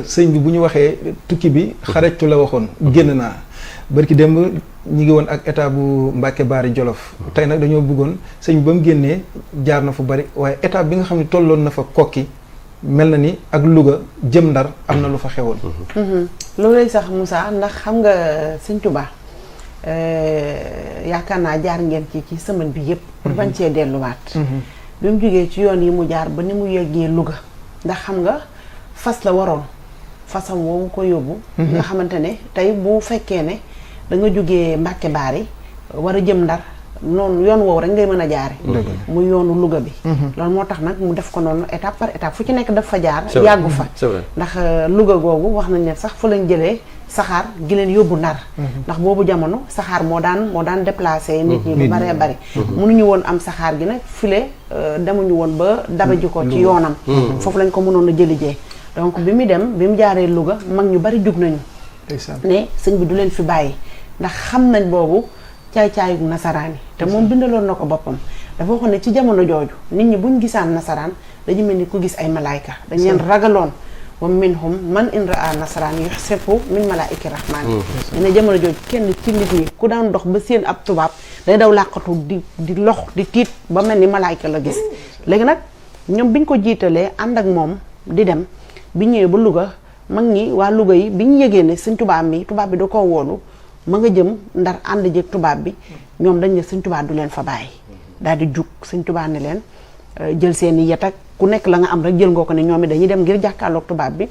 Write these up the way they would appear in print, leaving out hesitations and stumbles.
sëñ bi bu ñu waxee tukki bi xarajtu la waxoon génn naa barki démb ñi ngi woon ak état bu Mbàkke Baari Jolof tey nag dañoo bëggoon sëñ bi ba mu génnee jaar na fu bari waaye état bi nga xam ne tolloon na fa kokki mel na ni ak Louga jëm Ndar am na lu fa xewoon loolu lay sax Moussa ndax xam nga sëñ Touba yaakaar naa jaar ngeen ci semaine bi yëpp pour bañ cee delluwaat bi mu jógee ci yoon yi mu jaar ba ni mu yeggee Louga ndax xam nga fas la waroon fasam woowu ko yóbbu nga xamante ne tey bu fekkee ne da nga jógee Mbàkke Baari war a jëm Ndar noonu yoon woowu rek ngay mën a jaare muy yoonu Louga bi loolu moo tax nag mu def ko noonu étape par étape fu ci nekk daf fa jaar yàggu fa ndax Louga googu wax nañ ne sax fa lañ jëlee saxaar gi leen yóbbu Ndar ndax boobu jamono saxaar moo daan déplacé nit ñi lu baree bari mënuñu woon am saxaar gi nag file demuñu woon ba daba ji ko ci yoonam foofu lañ ko mënoon a jëlijee donc bi mu jaaree Louga mag ñu bari jug nañu ne sëñ bi du leen fi bàyyi ndax xam nañ boobu caay-caayu nasaraan yi te moom bindaloon na ko boppam dafa waxoon ne ci jamono jooju nit ñi buñ gisaan nasaraan dañu mel ni ku gis ay malaayka dañ leen ragaloon wa minhum man in raa nasaraan yuhsibu min malaa'iki rahmaan ne jamono jooju kenn ci nit ñi ku daan dox ba seen ab tubaab day daw làqatu di lox di tiit ba mel ni malaayka la gis léegi nag ñoom biñ ko jiitalee ànd ak moom di dem bi ñëwee ba Louga mag ñi waa Louga yi bi ñu yëgee ne sëñ tubaab bi da koo woolu ma nga jëm Ndar ànd jeeg tubaab bi ñoom dañ ne sëñ tubaab du leen fa bàyyi daal di jug sëñ tubaab ne leen jël seen i yet ak ku nekk la nga am rek jël ngoo ko ne ñoom it dañuy dem ngir jàkkaarloog tubaab bi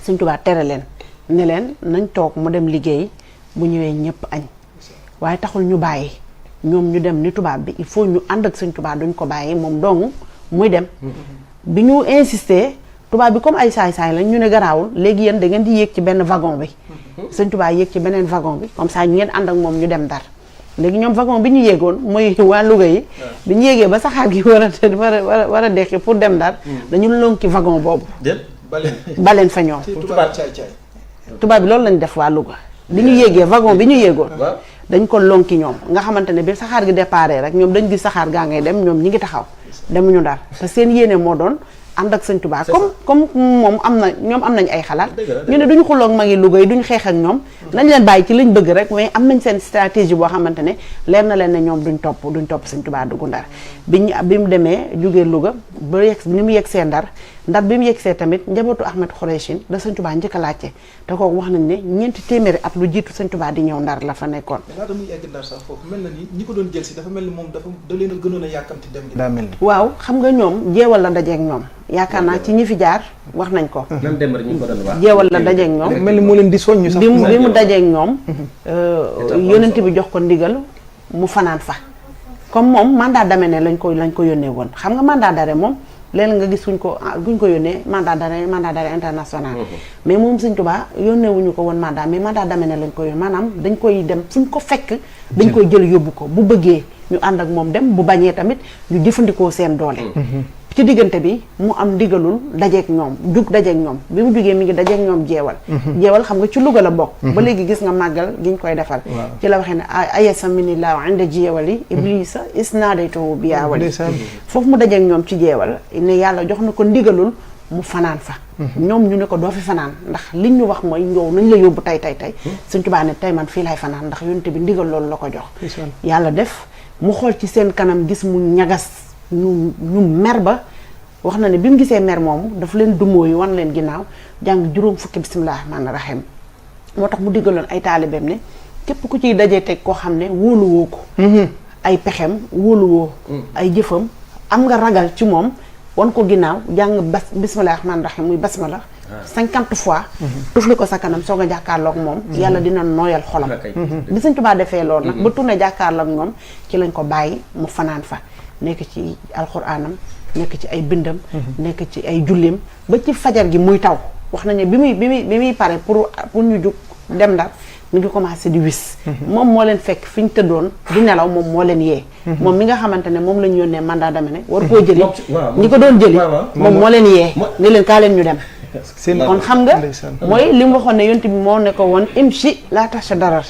sëñ tubaab tere leen ne leen nañ toog mu dem liggéey bu ñëwee ñëpp añ waaye taxul ñu bàyyi ñoom ñu dem ni tubaab bi il faut ñu ànd ak sëñ tubaab duñ ko bàyyi moom dong muy dem bi ñu insister tubaab bi comme ay saay-saay lañ ñu ne garaawul léegi yéen da ngeen di yéeg ci benn wagon bi sëñ tubaab yéeg ci beneen wagon bi comme ça ñu ngeen ànd ak moom ñu dem Ndar léegi ñoom wagon bi ñu yéegoon mooy waa Louga yi bi ñu yéegee ba saxaar gi war a dekki pour dem Ndar dañu lonki wagon boobu baleen fa ñoom tubaab bi loolu lañ def waa Louga bi ñu yéegee wagon bi ñu yéegoon dañ ko lonki ñoom nga xamante ne bi saxaar gi déparé rek ñoom dañ gis saxaar gaa ngay dem ñoom ñi ngi taxaw demuñu Ndar te seen yéene moo doon ànd ak sëñ Touba comme moom ñoom am nañ ay xalaat ñu ne duñu xuloog magi Louga yi duñu xeex ak ñoom nañ leen bàyyi ci liñ bëgg rek mais am nañ seen stratégie boo xamante ne leer na leen ne ñoom duñ topp sëñ Touba dugg Ndar bi mu demee jógee Louga ba yegg ni mu yegg see Ndar bi mu yegg see tamit njabootu Ahmed Khoureysine da sëñ Touba njëkk a laajte te kooku wax nañ ne 4 téeméeri at lu jiitu sëñ Touba di ñëw Ndar la fa nekkoon laata muy egg Ndar sax foofu mel na ni ñi ko doon jël si dafa mel ni moom da leen a gënoon a yàkkamti dem gi daa mel ni waaw xam nga ñoom jeewal la dajeeg ñoom yaakaar naa ci ñi fi jaar wax nañ ko jeewal la dajeeg ñoom mel ni moo leen di soññ sax bi mu dajeeg ñoom yonent bi jox ko ndigal mu fanaan fa comme moom mandat d'amener lañ ko yónnee woon xam nga mandat d'arrêt moom léeg nga gis guñ ko yónnee mandat d'arrêt international mais moom Sëñ Tuubaa yónnee wuñu ko woon mandat mais mandat d'amener lañ ko yónnee maanaam dañ koy dem fuñ ko fekk dañ koy jël yóbbu ko bu bëggee ñu ànd ak moom dem bu bañee tamit ñu jëfandikoo seen doole ci diggante bi mu am ndigalul dajeeg ñoom bi mu jugee mi ngi dajeeg ñoom jeewal xam nga ci Louga la bokk ba léegi gis nga màggal giñ koy defal ci la waxee ne ayasa minillahu inda jeewali iblisa isnaadaytuhu bi yaawali foofu mu dajeeg ñoom ci jeewal ne yàlla jox na ko ndigalul mu fanaan fa ñoom ñu ne ko doo fi fanaan ndax liñ ñu wax mooy ñëw nañ la yóbbu tey Sëñ Tuubaa ne tey man fii lay fanaan ndax yonent bi ndigal loolu la ko jox yàlla def mu xool ci seen kanam gis mu ñagas ñu mer ba wax na ne bi mu gisee mer moomu dafa leen dumoo yi wan leen ginnaaw jàng juróom fukki bismillah rahmaani rahim moo tax mu diggaloon ay taalibeem ne képp ku ciy dajee teg koo xam ne wóoluwoo ko ay pexem wóoluwoo ay jëfam am nga ragal ci moom wan ko ginnaaw jàng bismillah rahmaani rahim muy basmala 50 fois tufli ko sa kanam soog a jàkkaarloog moom yàlla dina nooyal xolam bi Sëñ Tuubaa defee loolu nag ba tourné jàkkaarloog moom ci lañ ko bàyyi mu fanaan fa nekk ci alxuraanam nekk ci ay bindam nekk ci ay jullim ba ci fajar gi muy taw wax nañu bi muy pare pour ñu jug dem Ndar mi ngi commencé di wis moom moo leen fekk fi ñu tëddoon di nelaw moom moo leen yee moom mi nga xamante ne moom lañu yónnee mandat d'amener war koo jëli ñi ko doon jëli moom moo leen yee ni leen kaa leen ñu dem kon xam nga mooy li mu waxoon ne yonent bi moo ne ko woon imshi laa taxsha darar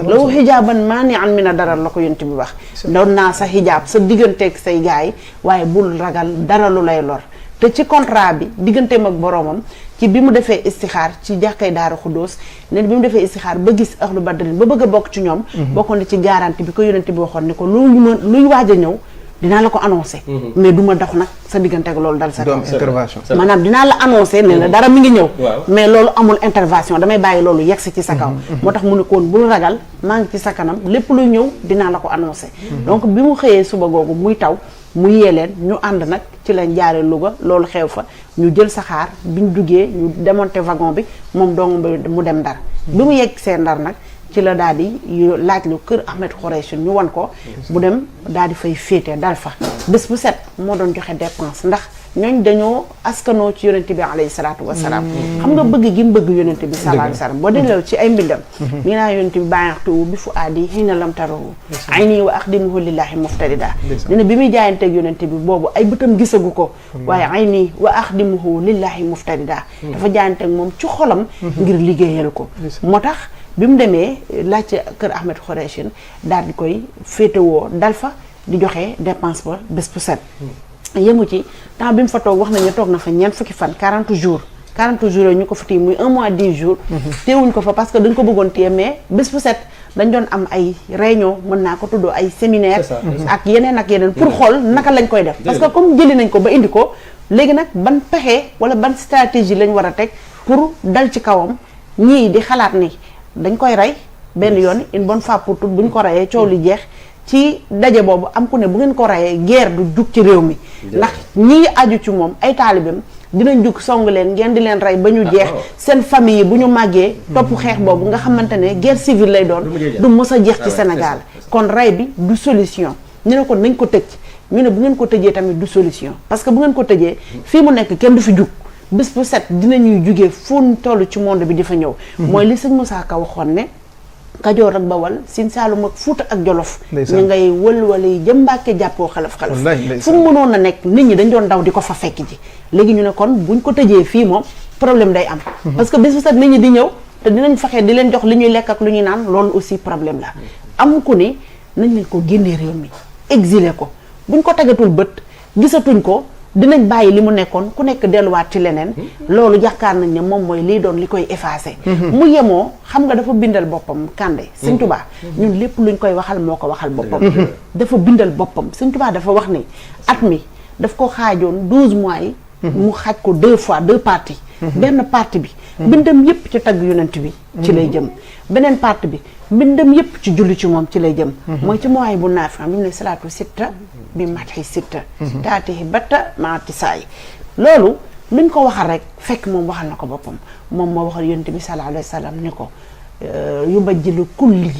law xijaaban maani'an mina darar la ko yonent bi wax doon naa sa xijaab sa digganteeg say gaay waaye bul ragal dara lu lay lor te ci contrat bi digganteem ak boroomam ci bi mu defee istixaar ci jàkkay Daaru Xuddoos ne bi mu defee istixaar ba gis ahlu badrin ba bëgg a bokk ci ñoom bokkoon na ci garantie bi ko yonent bi waxoon ne ko luy waaj a ñëw dinaa la ko annoncé mais du ma dox nag sa diggante ak loolu dal sa kaw intervention maanaam dinaa la annoncé ne la dara mi ngi ñëw mais loolu amul intervention damay bàyyi loolu yegsi ci sa kaw moo tax mu ne koon bul ragal maa ngi ci sa kanam lépp luy ñëw dinaa la ko annoncé donc bi mu xëyee suba googu muy taw mu yee leen ñu ànd nag ci lañ jaaree Louga loolu xew fa ñu jël saxaar bi ñu duggee ñu démonté wagon bi moom dong mu dem Ndar bi mu yegg see Ndar nag ci la daal di laaj lu kër Ahmed Khoureyssi ñu wan ko bu dem daal di fay féete dal fa bés bu set moo doon joxe dépense ndax ñooñ dañoo askanoo ci yonente bi alayhi salaatu wasalaam xam nga bëgg gi mu bëgg yonente bi sallallahu alayhi wasallam boo delloo ci ay mbindam mi naa yonente bi bàyyaxtuwu bi fu aadi xëy na lam tarawu ay nii wa axdimuhu lillahi muftarida dina bi muy jaayanteeg yonente bi boobu ay bëtam gisagu ko waaye ay nii wa axdimuhu lillahi muftarida dafa jaayanteeg moom ci xolam ngir liggéeyal ko moo tax bi mu demee laajte kër Ahmed Khoureyssi daal di koy féetewoo dal fa di joxe dépense ba bés bu set yemu ci temps bi mu fa toog wax nañu toog na fa ñeent fukki fan 40 jours yooyu ñu ko fa téye muy 1 mois 10 jours téewuñ ko fa parce que dañ ko bëggoon téye mais bés bu set dañ doon am ay réunion mën naa ko tuddoo ay séminaire ak yeneen pour xool naka lañ koy def parce que comme jëli nañ ko ba indi ko léegi nag ban pexe wala ban stratégie lañ war a teg pour dal ci kawam ñii di xalaat ni dañ koy rey benn yoon une bonne fois pour toutes bu ñu ko reyee coow li jeex ci daje boobu am ku ne bu ngeen ko reyee guerre du jug ci réew mi ndax ñii aju ci moom ay taalibeem dinañ jug song leen ngeen di leen rey ba ñu jeex seen famille yi bu ñu màggee topp xeex boobu nga xamante ne guerre civile lay doon du mës a jeex ci Sénégal kon rey bi du solution ñu ne kon nañ ko tëj ñu ne bu ngeen ko tëjee tamit du solution parce que bu ngeen ko tëjee fii mu nekk kenn du fi jug bés bu set dinañuy jugee fu toll ci monde bi di fa ñëw mooy li sëñ Moussa Ka waxoon ne Kajoor ak Bawal Siin Saalum ak Fuuta ak Jolof ñu ngay wëlwale yi jëm Mbàkke jàppoo xalaf-xalaf fu mu mënoon a nekk nit ñi dañ doon daw di ko fa fekk ji léegi ñu ne kon buñ ko tëjee fii moom problème day am parce que bés bu set nit ñi di ñëw te dinañ fexe di leen jox li ñuy lekk ak lu ñuy naan loolu aussi problème la am ku ni nañ leen ko génnee réew mi exilé ko buñ ko tagatul bët gisatuñ ko dinañ bàyyi li mu nekkoon ku nekk delluwaat ci leneen loolu yaakaar nañ ne moom mooy liy doon li koy effacé mu yemoo xam nga dafa bindal boppam Kande Sëñ Tuubaa ñun lépp luñ koy waxal moo ko waxal boppam dafa bindal boppam Sëñ Tuubaa dafa wax ni at mi daf ko xaajoon 12 mois yi mu xaaj ko 2 fois 2 parties benn partie bi bindam yépp ci tagg yonent bi ci lay jëm beneen partie bi bindam yépp ci julli ci moom ci lay jëm mooy ci mooy bu naafi bi mu ne salaatu sitta bi matxi sitta taatihi batta maati saay loolu luñ ko waxal rek fekk moom waxal na ko boppam moom moo waxal yonent bi sallallahu alayhi wa sallam ni ko yubajjilu kulli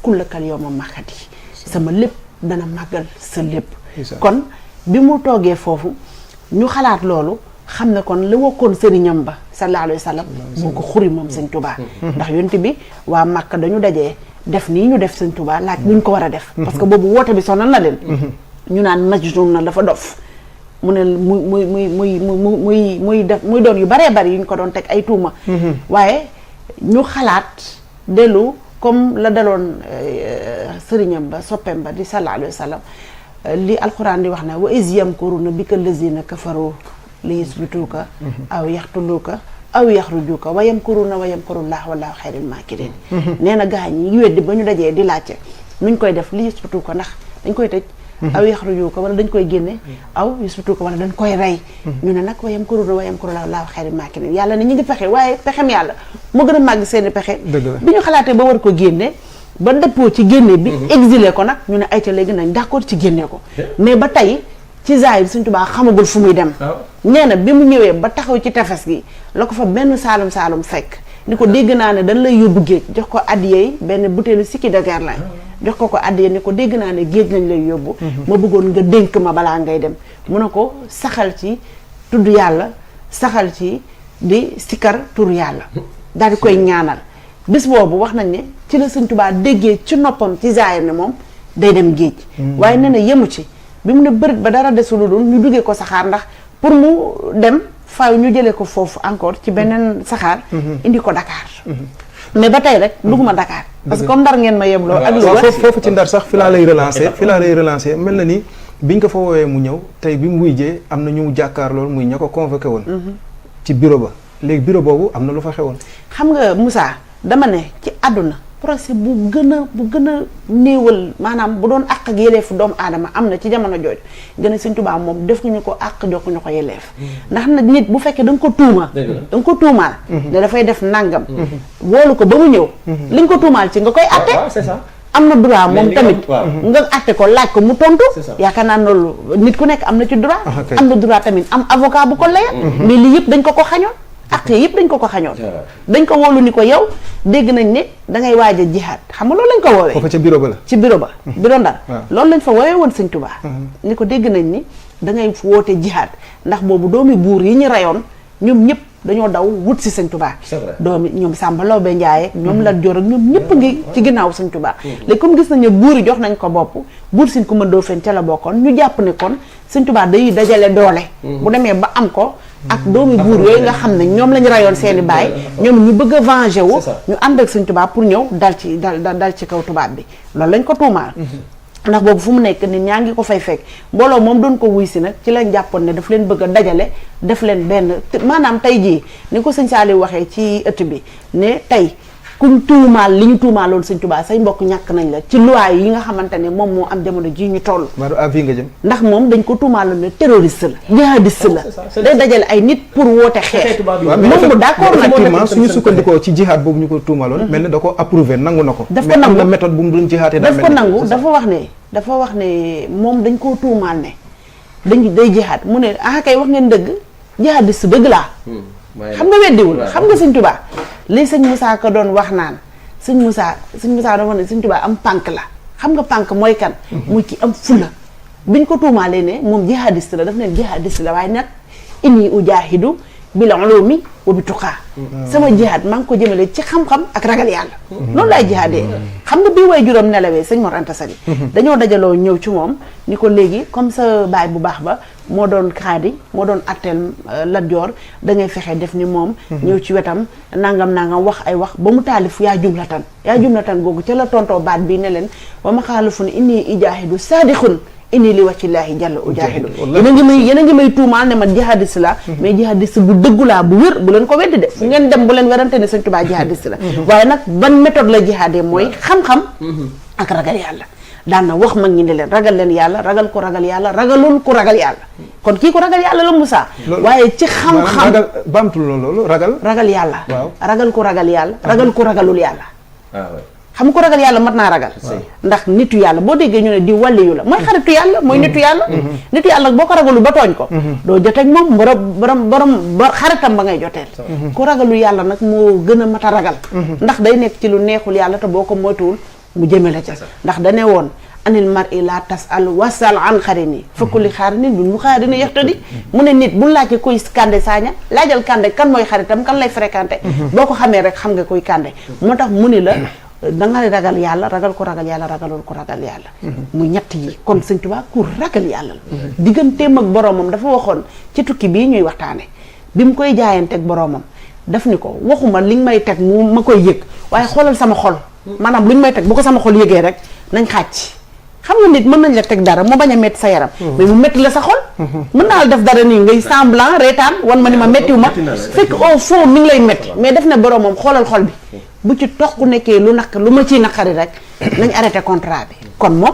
kullakal yawma maxati sama lépp dana màggal sa lépp kon bi mu toogee foofu ñu xalaat loolu xam ne kon la wakkoon sëriñam ba sallallahu alayhi wa sallam moo ko xuri moom Sëñ Tuubaa ndax yonent bi waa Màkka dañu dajee def nii ñu def Sëñ Tuubaa laaj luñ ko war a def parce que boobu woote bi sonal na leen ñu naan majnun na dafa dof mu ne muy def muy doon yu baree bari yu ñu ko doon teg ay tuuma waaye ñu xalaat dellu comme la daloon sëriñam ba soppeem ba di sallallahu alayhi wa sallam li alxuraan di wax ne wa iz yamkuruna bika lazina kafaru li yusbituuka aw yaxtuluuka aw yaxrujuuka wa yamkuruuna wa yamkurullah wallaahu xayrul maakirin nee na gaañ yi weddi ba ñu dajee di laajte nuñ koy def li yusbituuka ndax dañ koy tëj aw yaxrujuuka wala dañ koy génne aw yusbituuka wala dañ koy rey ñu ne nag wa yamkuruuna wa yamkurullah wallaahu xayrul maakirin yàlla ne ñu ngi pexe waaye pexem yàlla moo gën a màgg seeni pexe bi ñu xalaatee ba war ko génne ba dëppoo ci génne bi exilé ko nag ñu ne ay ca léegi nañ d'accord ci génne ko mais ba tey ci zaahir Sëñ Tuubaa xamagul fu muy dem nee na bi mu ñëwee ba taxaw ci tefes gi la ko fa benn saalum fekk ni ko dégg naa ne dañ lay yóbbu géej jox ko addiyee benn butéelu sikki de guerre la jox ko addiyee ni ko dégg naa ne géej lañ lay yóbbu ma bëggoon nga dénk ma balaa ngay dem mu ne ko saxal ci tudd yàlla saxal ci di sikkar tur yàlla daal di koy ñaanal bis boobu wax nañ ne ci la Sëñ Tuubaa déggee ci noppam ci zaahir ne moom day dem géej waaye nee na yemu ci bi mu ne bërit ba dara desul dul ñu duggee ko saxaar ndax pour mu dem faaw ñu jëlee ko foofu encore ci beneen saxaar indi ko Dakar mais ba tey rek dugguma Dakar parce que comme Ndar ngeen ma yebloo ak Louga foofu ci Ndar sax fi laa lay relancer mel na ni biñ ko fa woowee mu ñëw tey bi mu wuyjee am na ñu mu jàkkaar loolu muy ña ko convoqué woon ci bureau ba léegi bureau boobu am na lu fa xewoon xam nga Moussa dama ne ci àdduna procès bu gën a néewal maanaam bu doon àq ak yelleefu doomu aadama am na ci jamono jooju gën a Sëñ Tuubaa moom def ñu ko àq jox ñu ko yelleef ndax nag nit bu fekkee da nga ko tuumaal da nga ko tuumaal ne dafay def nangam woolu ko ba mu ñëw li nga ko tuumaal ci nga koy atte c'est ça am na droit moom tamit nga atte ko laaj ko mu tontu yaakaar naa loolu nit ku nekk am na ci droit am na droit tamit am avocat bu ko layal mais lii yëpp dañ ko xañoon ak yëpp dañ ko xañoon dañ ko woolu ni ko yow dégg nañ ne dangay waaj a jihaad xam nga loolu lañ ko woowee foofu ca bureau ba la ci bureau ba bureau Ndar loolu lañ fa woowee woon Sëñ Tuubaa ni ko dégg nañ ni dangay woote jihaad ndax boobu doomi buur yi ñu reyoon ñoom ñëpp dañoo daw wut si Sëñ Tuubaa doomi ñoom Sàmba Lawbe Njaay ak ñoom Lat Joor ak ñoom ñëpp ngi ci ginnaaw Sëñ Tuubaa léegi comme gis nañu buur yi jox nañ ko bopp buur Sine Coumba Ndofféne ca la bokkoon ñu jàpp ne kon Sëñ Tuubaa day dajale doole bu demee ba am ko ak doomi buur yooyu nga xam ne ñoom lañu rayoon seeni baay ñoom ñu bëgg a venger wu ñu ànd ak Sëñ Tuubaa pour ñëw dal ci kaw tubaab bi loolu lañ ko tuumaal ndax boobu fu mu nekk nit ñaa ngi ko fay fekk mbooloo moom doon ko wuy si nag ci lañ jàppoon ne daf leen bëgg a dajale def leen benn maanaam tey jii ni ko sëñ Saliou waxee ci ëtt bi ne tey kuñ tuumaal li ñu tuumaaloon Sëñ Tuubaa say mbokk ñàkk nañ la ci loi yi nga xamante ne moom moo am jamono ji ñu toll Maodo avis nga jëm ndax moom dañ ko tuumaaloon ne terroriste la jihadiste la day dajale ay nit pour woote xeex moom mu d'accord na effectivement suñu sukkandikoo ci jihaad boobu ñu ko tuumaaloon mel ne da ko approuvé nangu na ko daf ko nangu mais am na méthode bu mu doon jihaatee daf ko nangu dafa wax ne moom dañ koo tuumaal ne day jihaad mu ne kay wax ngeen dëgg jihadiste dëgg laa xam nga weddiwul xam nga Sëñ Tuubaa li sëñ Moussa ko doon wax naan sëñ Moussa doon wax ne Sëñ Tuubaa am pànk la xam nga pànk mooy kan muy ki am fula biñ ko tuumaalee ne moom jihadiste la daf ne jihadiste la waaye nag inni ujaahidu bil ulumi wa bi tuqaa sama jihaad maa ngi ko jëmale ci xam-xam ak ragal yàlla noonu laay jihaadee xam nga bii way juróom nelawee sëñ Mor Anta Sali dañoo dajaloo ñëw ci moom ni ko léegi comme sa baay bu baax ba moo doon xaadi moo doon atteel Lat Joor da ngay fexe def ni moom ñëw ci wetam nangam wax ay wax ba mu taalif yaa jumlatan googu ca la tontoo baat bii ne leen wa ma xaalifu ne inni ijaahidu saadixun inni li wàccillaahi jàlla ujaahidu yéen a ngi may tuumaal ne man jihadiste la mais jihadiste bu dëggu laa bu wér bu leen ko weddi de fu ngeen dem bu leen werante ne Sëñ Tuubaa jihadiste la waaye nag ban méthode la jihaadee mooy xam-xam ak ragal yàlla daan na wax mag ñi ne leen ragal leen yàlla ragal ko ragal yàlla ragalul ku ragal yàlla kon kii ko ragal yàlla la Moussa waaye ci xam-xam ragal baamtul loolu ragal yàlla waaw ragal ku ragal yàlla ragal ku ragalul yàlla xam nga ko ragal yàlla mat naa ragal ndax nitu yàlla boo déggee ñu ne di wàlliyu la mooy xaritu yàlla mooy nitu yàlla nitu yàlla boo ko ragalu ba tooñ ko doo joteeg moom borom ba xaritam ba ngay joteel ku ragalu yàlla nag moo gën a mat a ragal ndax day nekk ci lu neexul yàlla te boo ko moytuwul mu jëme la ca ndax dane woon anil mar'i la tas'al wasal an xarini fa kulli xarini bil muxarini yaxtadi mu ne nit bu laajte kuy Kandé Sagna laajal Kandé kan mooy xaritam kan lay fréquenté boo ko xamee rek xam nga kuy Kandé moo tax mu ni la da nga ragal yàlla ragal ko ragal yàlla ragalul ko ragal yàlla mu ñett yi kon Sëñ Tuubaa ku ragal yàlla la digganteem ak boroomam dafa waxoon ci tukki bii ñuy waxtaane bi mu koy jaayanteeg boroomam daf ni ko waxuma li nga may teg mu ma koy yëg waaye xoolal sama xol maanaam lu ñu may teg bu ko sama xol yëgee rek nañ xàcc xam nga nit mën nañ la teg dara mu bañ a metti sa yaram mais mu metti la sa xol mën naa la def dara nii ngay semblant reetaan wan ma ni ma mettiwu ma fekk au fond mi ngi lay metti mais def na boroomam xoolal xol bi bu ci toq nekkee lu ma ciy naqari rek nañ arrêté contrat bi kon moom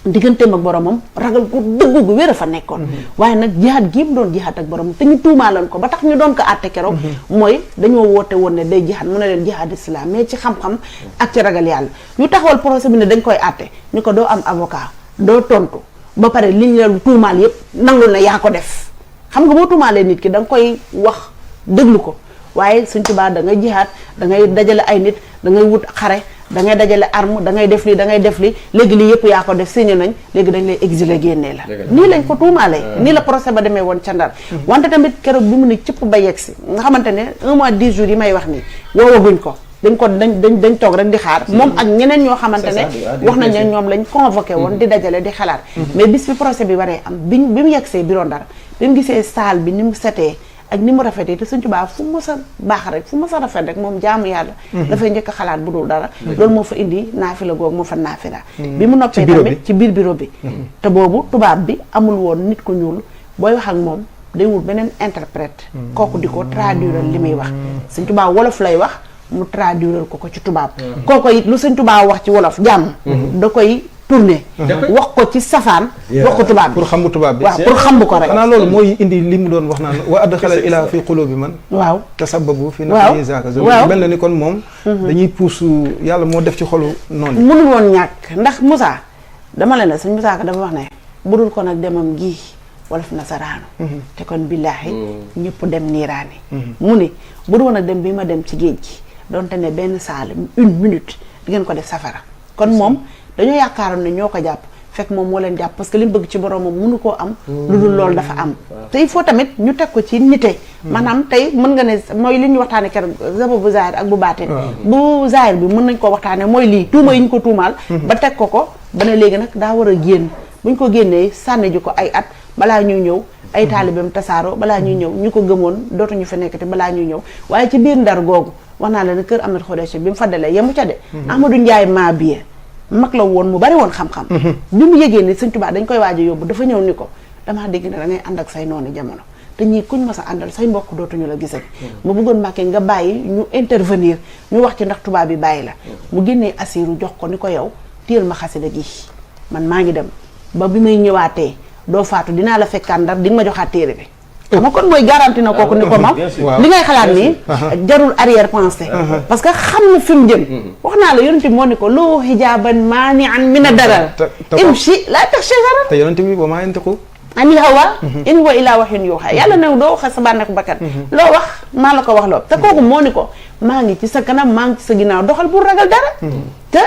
digganteem ak boromam ragal gu dëggu gu wér a fa nekkoon waaye nag jihaad gi mu doon jihaad ak boromam te ñu tuumaaloon ko ba tax ñu doon ko àtte keroog mooy dañoo woote woon ne day jihaad mu ne leen jihaad islam mais ci xam-xam ak ci ragal yàlla ñu taxawal procès bi ne dañ koy àtte ñu ko doo am avocat doo tontu ba pare liñ la tuumaal yépp nangul na yaa ko def xam nga boo tuumaalee nit ki da nga koy wax déglu ko waaye Sëñ Tuubaa da ngay jihaad da ngay dajale ay nit da ngay wut xare da ngay dajale arme da ngay def li da ngay def li léegi lii yëpp yaa ko def signé nañ léegi dañ lay exiler génnee la nii lañ ko tuumaalee nii la procès ba demee woon ca Ndar wante tamit keroog bi mu ne cëpp ba yegg si nga xamante ne 1 mois 10 jours yi may wax nii woowaguñ ko dañ toog rek di xaar moom ak ñeneen ñoo xamante ne wax nañ ne ñoom lañ convoqué woon di dajale di xalaat mais bis bi procès bi waree am bi mu yeggsee bureau Ndar bi mu gisee salle bi ni mu setee ak ni mu rafetee te Sëñ Tuubaa fu mu sa baax rek fu mu sa rafet rek moom jaamu yàlla dafay njëkk a xalaat bu dul dara loolu moo fa indi naafila googu moo fa naafila bi mu noppee tamit ci biir bureau bi te boobu tubaab bi amul woon nit ku ñuul booy wax ak moom day wut beneen interprète kooku di ko traduire li muy wax Sëñ Tuubaa wolof lay wax mu traduire ko ci tubaab kooku it lu Sëñ Tuubaa wax ci wolof jàmm da koy tourné wax ko ci safaan wax ko tubaab bi pour xambu tubaab bi waaw pour xambu ko rek xanaa loolu mooy indi li mu doon wax naan wa adxala ilaa fi qulubi man waaw tasabbabu fi nafsi zaaka mel na ni kon moom dañuy puusu yàlla moo def ci xolu noonu mënul woon ñàkk ndax Moussa dama leen ne sëñ Moussa Ka dafa wax ne budul ko nag demam gii wolof nasaraanu te kon billaahi ñëpp dem niiraani mu ni budul woon ak dem bi ma dem ci géej gi donte ne benn saal 1 minute di ngeen ko def safara kon moom dañoo yaakaaroon ne ñoo ko jàpp fekk moom moo leen jàpp parce que li mu bëgg ci borom moom mënu koo am lu dul loolu dafa am te il faut tamit ñu teg ko ci nite maanaam tey mën nga ne mooy li ñu waxtaane keroog zaba bu zahir ak bu baatin bu zahir bi mën nañ ko waxtaane mooy lii tuuma yi ñu ko tuumaal ba teg ko ba ne léegi nag daa war a génn buñ ko génnee sànni ji ko ay at balaa ñuy ñëw ay taalibeem tasaaro balaa ñuy ñëw ñu ko gëmoon dootuñu fa nekk te balaa ñuy ñëw waaye ci biir Ndar googu wax naa la ne kër Ahmed Khoureyssi bi mu fa dalee yemu ca de Ahmadou Ndiaye maa biye mag la woon mu bari woon xam-xam bi mu yëgee ni Sëñ Tuubaa dañ koy waaj a yóbbu dafa ñëw ni ko damaa dégg ne da ngay ànd ak say noonu jamono te ñii kuñ ma sa àndal say mbokk dootuñu la gisati ma bëggoon Mbàkke nga bàyyi ñu intervenir ñu wax ci ndax tubaab bi bàyyi la mu génnee asiru jox ko ni ko yow téel ma xasida gi man maa ngi dem ba bi may ñëwaatee doo faatu dinaa la fekkaan Ndar di nga ma joxaat téere bi xam nga kon mooy garanti na kooku ni ko mam li ngay xalaat nii jarul arrière pensée parce que xam na fi mu jëm wax naa la yonent bi moo ni ko loo hijaaban maani'an mina darar imshi laa taxsha darar te yonent bi wa maa yantiqu anil hawa in huwa illaa wahyun yuuhaa yàlla ne doo wax sa bànneexu bakkan loo wax maa la ko wax loo te kooku moo ni ko maa ngi ci sa kanam maa ngi ci sa ginnaaw doxal pour ragal dara te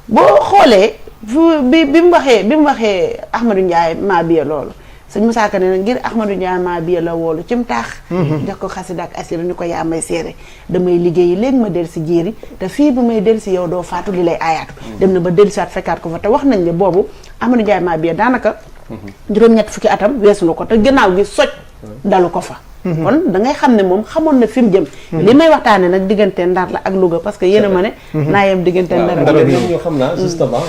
boo xoolee bi mu waxee Ahmadou Ndiaye maa biye loolu sëñ Moussa Ka ne nag ngir Ahmadou Ndiaye maa biye la woolu cim taax jox ko xasida ak asira ni ko yaa may seere damay liggéeyi léegi ma del si jéeri te fii bu may del si yow doo faatu li lay aayaatu dem na ba del siwaat fekkaat ko fa te wax nañ ne boobu Ahmadou Ndiaye maa biye daanaka juróom-ñett fukki atam weesu na ko te gannaaw gi soj dalu ko fa kon da ngay xam ne moom xamoon na fi mu jëm li may waxtaane nag diggante Ndar la ak Louga parce que yéen a ma ne naa yem diggante Ndar ak Louga ñoo xam naa justement